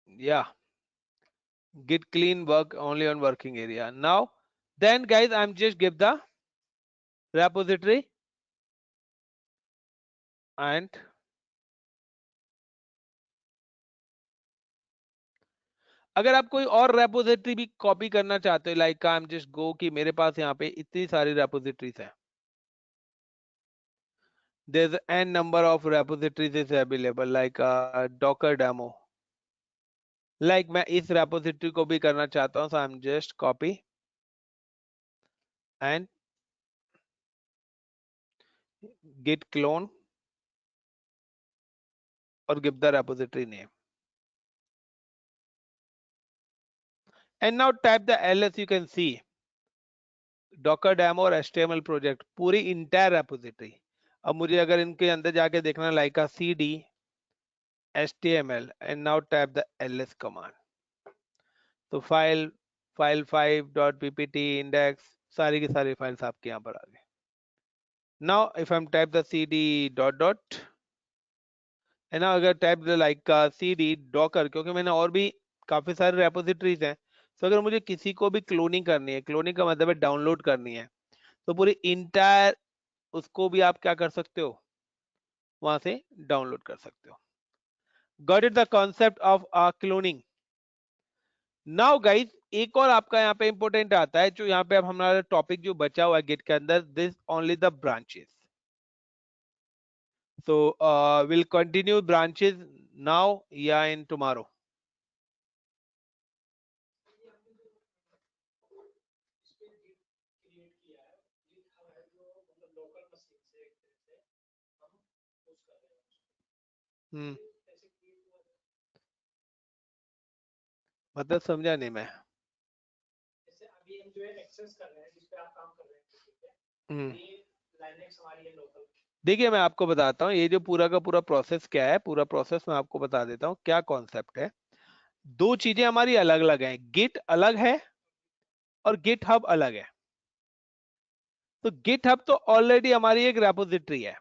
yeah, git clean work only on working area। now then guys I'm just give the repository and अगर आप कोई और रेपोजिटरी भी कॉपी करना चाहते हो, like I am just go कि मेरे पास यहाँ पे इतनी सारी रेपोजिटरीज है, there's n number of repositories is available like docker demo, like मैं इस रेपोजिटरी को भी करना चाहता हूं, so I'm just copy and git clone और give the repository name and now type the ls। you can see docker demo और html project पूरी इंटायर रेपोजिटरी। अब मुझे अगर इनके अंदर जाके देखना like cd html and now type the ls command, तो फाइल 5.ppt इंडेक्स सारी की सारी फाइल्स आपके यहाँ पर आ गई। now if I'm type the cd dot dot है ना, अगर टाइप लाइक का cd docker, क्योंकि मैंने और भी काफी सारे रेपोजिटरीज हैं, तो अगर मुझे किसी को भी क्लोनिंग करनी है, क्लोनिंग का मतलब है डाउनलोड करनी है, तो पूरी इंटायर उसको भी आप क्या कर सकते हो, वहां से डाउनलोड कर सकते हो। Got it the concept of cloning. Now guys एक और आपका यहाँ पे इंपॉर्टेंट आता है, जो यहाँ पे अब हमारा टॉपिक जो बचा हुआ है गिट के अंदर, this only the branches. so we'll continue branches now या in tomorrow। मतलब समझा नहीं मैं। अभी हम जो है एक्सेस कर रहे हैं, जिस पे आप काम कर रहे हैं, ये लाइनेक्स हमारी है लोकल। देखिए मैं आपको बताता हूँ ये जो पूरा का पूरा प्रोसेस क्या है, पूरा प्रोसेस मैं आपको बता देता हूँ क्या कॉन्सेप्ट है। दो चीजें हमारी अलग अलग हैं, गिट अलग है और गिट हब अलग है। तो गिट हब तो ऑलरेडी हमारी एक रेपोजिटरी है,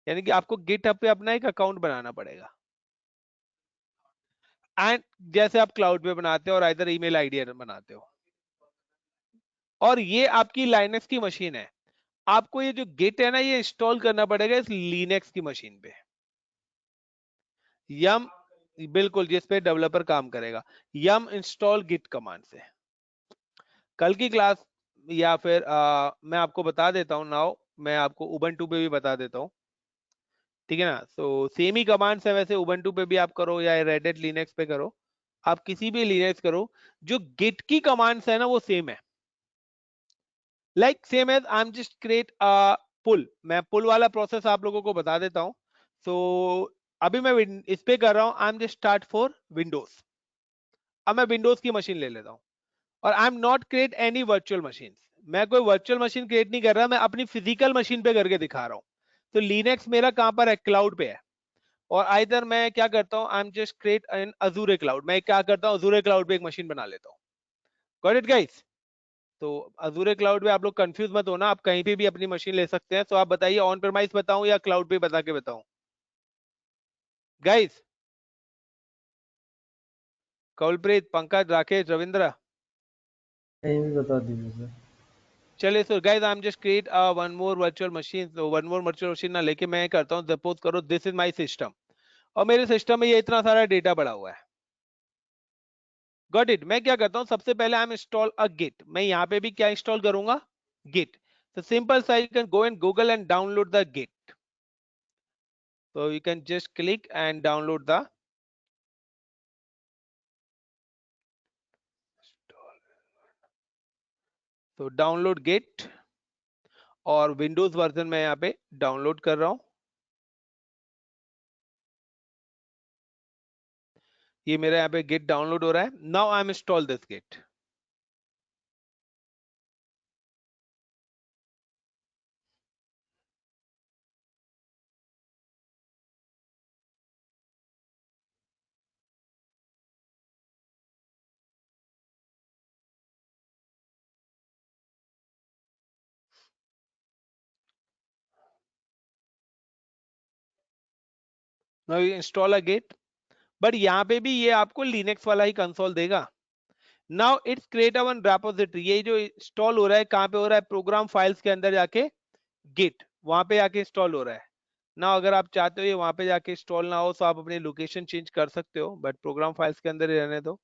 यानी कि आपको गिट हब पे अपना एक अकाउंट बनाना पड़ेगा, एंड जैसे आप क्लाउड पे बनाते हो और इधर ईमेल आईडी बनाते हो, और ये आपकी लाइनेक्स की मशीन है, आपको ये जो गिट है ना ये इंस्टॉल करना पड़ेगा इस लिनक्स की मशीन पे, यम, बिल्कुल जिस पे डेवलपर काम करेगा, यम इंस्टॉल गिट कमांड से। कल की क्लास या फिर मैं आपको बता देता हूं, नाउ मैं आपको उबंटू पे भी बता देता हूं, ठीक है ना। सो सेम ही कमांड्स है वैसे, उबंटू पे भी आप करो या रेड हैट लिनक्स पे करो, आप किसी भी लिनक्स करो, जो गिट की कमांड्स है ना वो सेम है, like same as I am just create a pull. मैं पुल वाला प्रोसेस आप लोगों को बता देता हूं। सो अभी मैं इस पे कर रहा हूं, आई am just start for Windows. अब मैं विंडोज की मशीन ले लेता हूं, और I am not create any virtual machine. मैं कोई वर्चुअल मशीन क्रिएट नहीं कर रहा, मैं अपनी फिजिकल मशीन पे करके दिखा रहा हूं। तो लिनक्स मेरा कहां पर है, क्लाउड पे है, और आइदर मैं क्या करता हूं, आई am just create an अजूरे cloud, मैं क्या करता हूं अजूरे क्लाउड पे एक मशीन बना लेता हूं। Got it guys. तो अजूरे क्लाउड पे आप लोग कंफ्यूज मत होना, आप कहीं पे भी अपनी मशीन ले सकते हैं। तो आप बताइए ऑन प्रेमाइज बताऊं या क्लाउड पे बता के बताऊं गाइस? कौलप्रीत, पंकज, राकेश, रविंद्र, कहीं भी बता दीजिए सर। चलिए so guys I am just create one more virtual machine. तो वन मोर वर्चुअल मशीन ना लेके मैं करता हूं, सपोज करो दिस इज माय सिस्टम, और मेरे सिस्टम में ये इतना सारा डेटा पड़ा हुआ है। Got it. मैं क्या करता हूं, सबसे पहले I am install a git. मैं यहाँ पे भी क्या इंस्टॉल करूंगा, गिट। तो सिंपल सा you can go in Google and download the git. so you can just click and download the तो डाउनलोड गिट, और विंडोज वर्जन में यहाँ पे डाउनलोड कर रहा हूं। ये मेरा यहाँ पे गिट डाउनलोड हो रहा है। Now I am install this git. Now install a git, but यहाँ पे भी ये आपको लिनक्स वाला ही कंसोल देगा। Now it's create a one repository. ये जो इंस्टॉल हो रहा है कहाँ पे हो रहा है, प्रोग्राम फाइल्स के अंदर जाके गिट, वहां पे जाके इंस्टॉल हो रहा है ना। अगर आप चाहते हो ये वहां पे जाके इंस्टॉल ना हो, तो आप अपनी लोकेशन चेंज कर सकते हो, बट प्रोग्राम फाइल्स के अंदर ही रहने दो।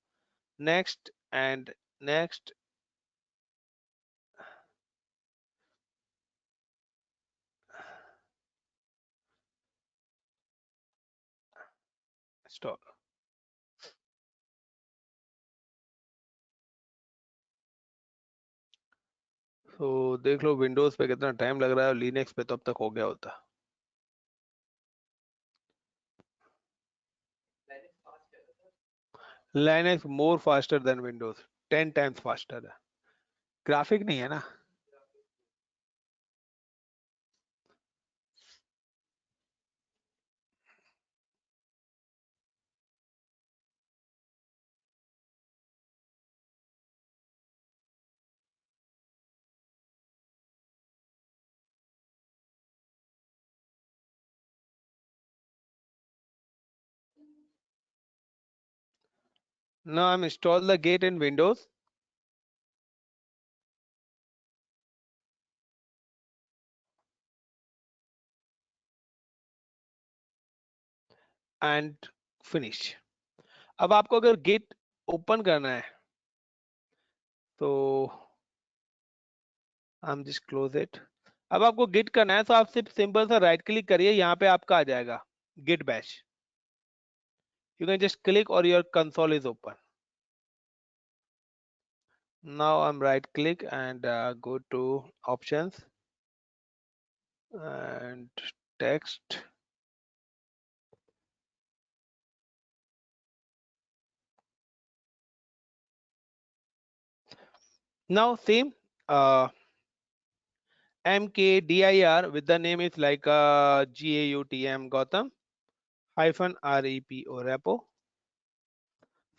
Next and next. इंस्टॉल। तो देख लो विंडोज पे कितना टाइम लग रहा है, और लिनक्स पे तो अब तक हो गया होता। Linux more faster than Windows, 10 times faster है। ग्राफिक नहीं है ना। Now I'm install the Git in Windows. And finish. अब आपको अगर Git ओपन करना है तो I'm just close it. अब आपको Git करना है तो आप सिर्फ सिंपल सा राइट क्लिक करिए, यहाँ पे आपका आ जाएगा Git bash. You can just click or your console is open. Now I'm right click and go to options and text. Now same mkdir with the name is like GAUTM Gotham hyphen repo repo.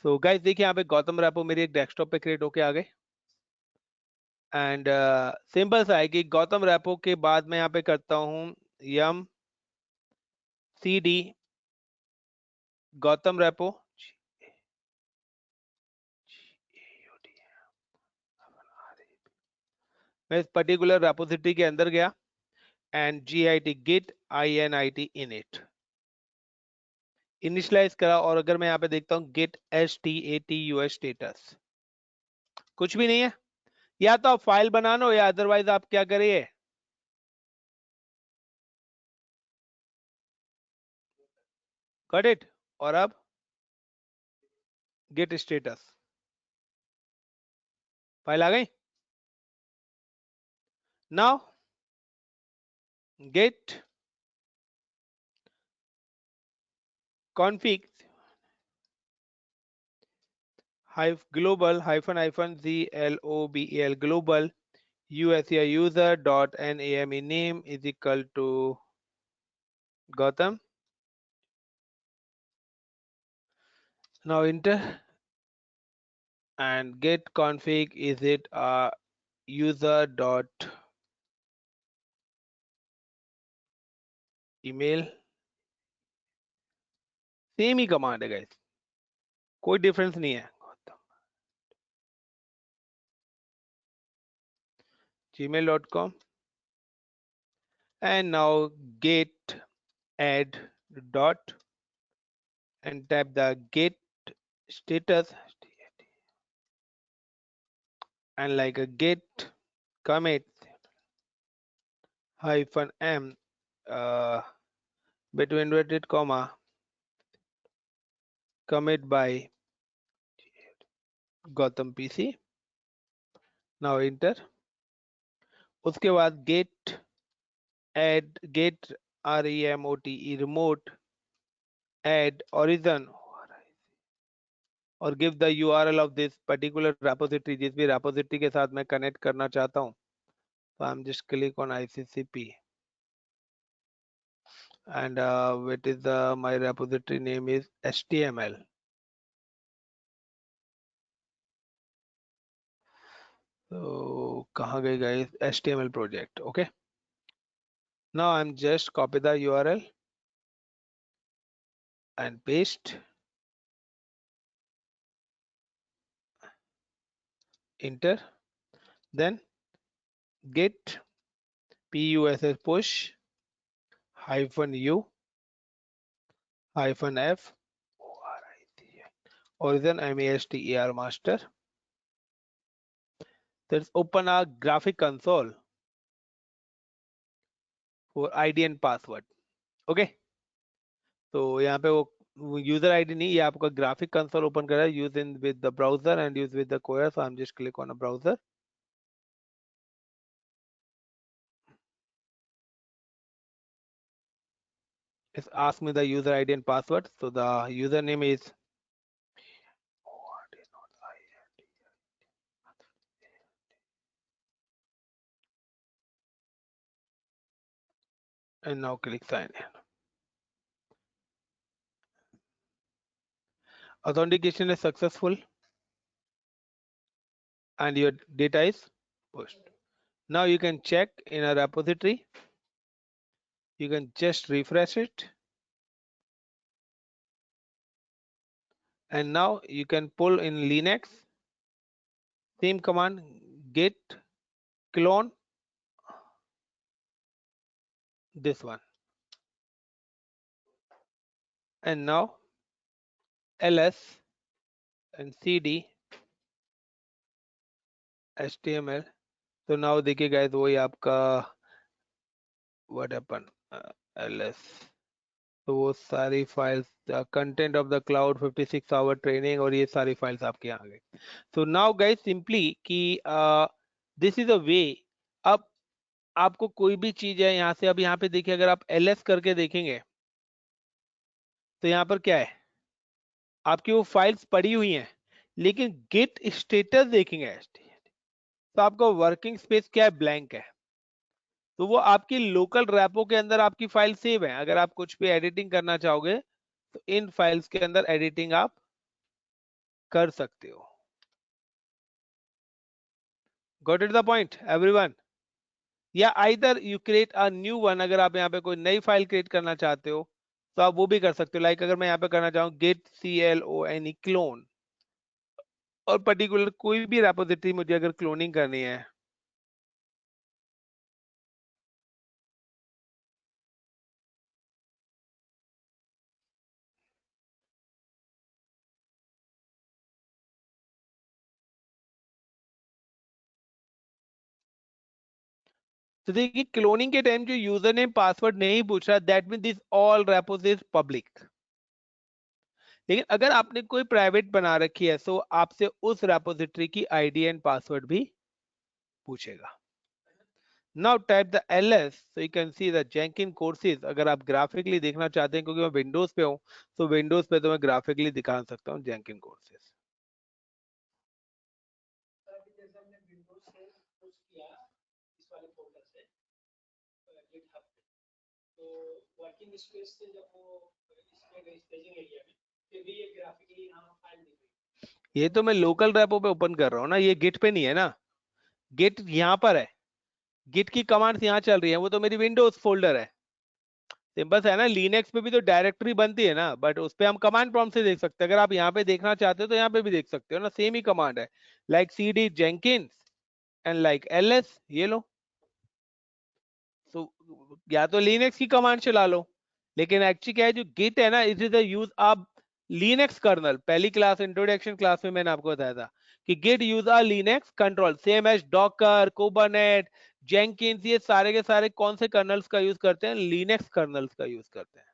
So guys देखिए यहाँ पे Gautam repo मेरी एक desktop पे create होके आ गए and simple सा है कि गौतम रेपो के बाद मैं यहाँ पे करता हूँ यम cd गौतम रेपो मैं इस पर्टिकुलर रेपोजिटरी के अंदर गया and git init init initialize करा और अगर मैं यहाँ पे देखता हूँ git status स्टेटस कुछ भी नहीं है, या तो आप फाइल बना लो या अदरवाइज आप क्या करिए गॉट इट। और अब गेट स्टेटस फाइल आ गई। Now get config global hyphen global global user dot name name is equal to Gotham. Now enter and get config is it user dot email, same he command है guys, कोई difference नहीं है। gmail.com and now get add dot and tap the get status and like a get commit hyphen m between inverted comma commit by Gotham PC. Now enter, उसके बाद get add get remote add origin और give the URL of this particular repository, जिस भी repository के साथ मैं connect करना चाहता हूँ। So I'm just click on ICCP and what is my repository name is HTML. So कहाँ गए guys, HTML project, okay. Now I'm just copy the URL and paste, enter, then get push hyphen u hyphen f origin master master. Let's open our graphic console for ID and password, okay. तो यहाँ पे वो user ID नहीं, ये आपका graphic console open कर रहा है, use in with the browser and use with the core, so I am just click on a browser. It's ask me the user ID and password, so the username is and now click sign in. Authentication is successful and your data is pushed. Now you can check in a repository, you can just refresh it and now you can pull in Linux, same command, git clone this one, and now ls and cd html. तो now देखिए guys, वही आपका what happened, ls, तो वो सारी files, content of the cloud 56 hour training, और ये सारी फाइल्स आपके यहाँ आ गई. सो नाउ गाइस सिंपली कि दिस इज अ वे. अब आपको कोई भी चीज है यहाँ से, अब यहाँ पे देखिए अगर आप ls करके देखेंगे तो यहाँ पर क्या है, आपकी वो फाइल्स पड़ी हुई हैं, लेकिन गिट स्टेटस देखेंगे तो आपका वर्किंग स्पेस क्या है, ब्लैंक है. तो वो आपकी लोकल रैपो के अंदर आपकी फाइल सेव है. अगर आप कुछ भी एडिटिंग करना चाहोगे तो इन फाइल्स के अंदर एडिटिंग आप कर सकते हो. Got it the point everyone? या either you create a new one. अगर आप यहाँ पे कोई नई फाइल क्रिएट करना चाहते हो तो आप वो भी कर सकते हो. लाइक अगर मैं यहाँ पे करना चाहूँ git clone क्लोन, और पर्टिकुलर कोई भी रेपोजिटरी मुझे अगर क्लोनिंग करनी है, तो देखिए क्लोनिंग के टाइम जो यूजर नेम पासवर्ड नहीं पूछ रहा, that mean this all repos is public. लेकिन अगर आपने कोई प्राइवेट बना रखी है तो आपसे उस रेपोजिटरी की आईडी एंड पासवर्ड भी पूछेगा. Now type the ls, so you can see the Jenkins courses. अगर आप ग्राफिकली देखना चाहते हैं, क्योंकि मैं विंडोज पे हूँ, तो विंडोज पे तो मैं ग्राफिकली दिखा सकता हूँ Jenkins courses. जैसे हमने विंडोज से पुश किया इस वाले फोल्डर से GitHub पे, तो वर्किंग स्पेस से जब वो इसमें गई स्टेजिंग एरिया में, फिर भी ये ग्राफिकली यहाँ फाइल दिख रही है. ये तो मैं लोकल रेपो पे ओपन कर रहा हूँ ना, ये गिट पे नहीं है ना. गिट यहाँ पर है, गिट की कमांड्स यहाँ चल रही है, वो तो मेरी विंडोज फोल्डर है. सिंपल है ना. लिनक्स पे भी तो डायरेक्टरी बनती है ना, बट उस पे हम कमांड प्रॉम्प्ट से देख सकते हैं. अगर आप यहाँ पे देखना चाहते हो तो यहाँ पे भी देख सकते हो ना, सेम ही कमांड है. Like cd jenkins and like ls, ये लो. तो या तो लिनक्स की कमांड चला लो, लेकिन एक्चुअली क्या है, जो गिट है ना, it is use of Linux kernel. पहली क्लास इंट्रोडक्शन क्लास में मैंने आपको बताया था कि git use a Linux control, same as Docker, Kubernetes, Jenkins. ये सारे के सारे कौन से कर्नल्स का यूज करते हैं, लिनक्स कर्नल्स का यूज करते हैं.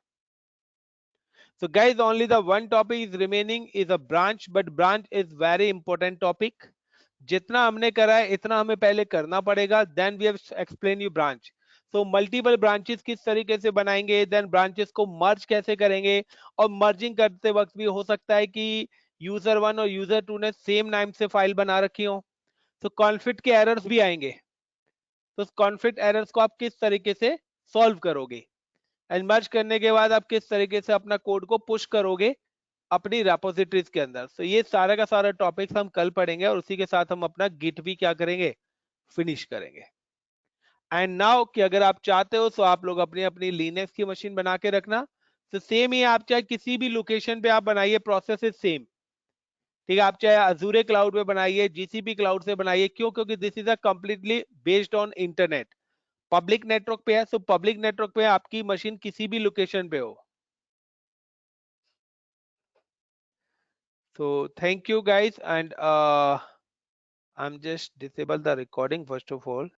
So guys, only the one topic is remaining is a branch, but branch is very important topic. जितना हमने करा है इतना हमें पहले करना पड़ेगा. Then we have explain you branch. So multiple branches किस तरीके से बनाएंगे, then branches को merge कैसे करेंगे, और merging करते वक्त भी हो सकता है कि user 1 और user 2 ने same नाम से फाइल बना रखी हो, तो conflict के errors भी आएंगे. तो conflict errors को आप किस तरीके से solve करोगे, एंड मर्ज करने के बाद आप किस तरीके से अपना कोड को पुश करोगे अपनी रेपोजिटरीज के अंदर. तो ये सारा का सारा टॉपिक्स हम कल पढ़ेंगे, और उसी के साथ हम अपना गिट भी क्या करेंगे, फिनिश करेंगे. एंड नाउ कि अगर आप चाहते हो तो आप लोग अपनी अपनी लिनक्स की मशीन बना के रखना. तो सेम ही आप चाहे किसी भी लोकेशन पे आप बनाइए, प्रोसेस इज सेम. ठीक है, आप चाहे अजूरे क्लाउड पे बनाइए, जीसीपी क्लाउड से बनाइए. क्यों? क्योंकि this is a completely based on internet. Public network पे है, सो पब्लिक नेटवर्क पे आपकी मशीन किसी भी लोकेशन पे हो. So thank you guys, and I'm just disable the recording first of all.